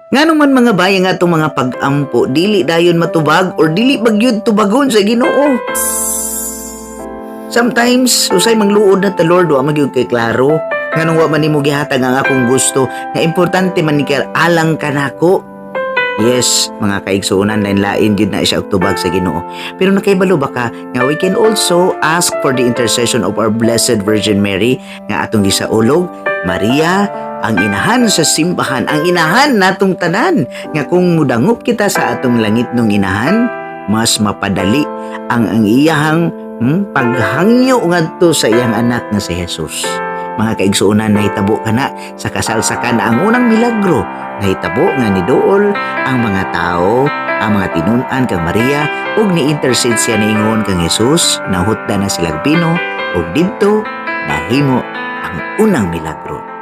Ngano man mga bayan nga itong mga pag-ampo, dili dayon matubag or dili bagyod tubagon sa Ginoo. Sometimes, usay mangluod na ta Lord, wa magyud kay klaro. Nganong wa man nimo gihatag ang akong gusto, nga importante man ni alang ka nako. Yes, mga kaigsuunan, lain-lain yun na siya tubag sa Ginoo. Pero nakaibalo ba ka nga we can also ask for the intercession of our Blessed Virgin Mary nga atong gisaulog, Maria, ang inahan sa simbahan, ang inahan natong tanan, nga kung mudangop kita sa atong langit nung inahan, mas mapadali ang iyahang paghangyo ngadto sa iyang anak nga si Jesus. Mga kaigsuunan, nahitabo ka na sa kasalsakan na ang unang milagro. Nahitabo nga ni Dool ang mga tao, ang mga tinun-an kang Maria, ug ni-intercede siya niingon kang Jesus, nahutda na silang bino, ug didto nahimo ang unang milagro.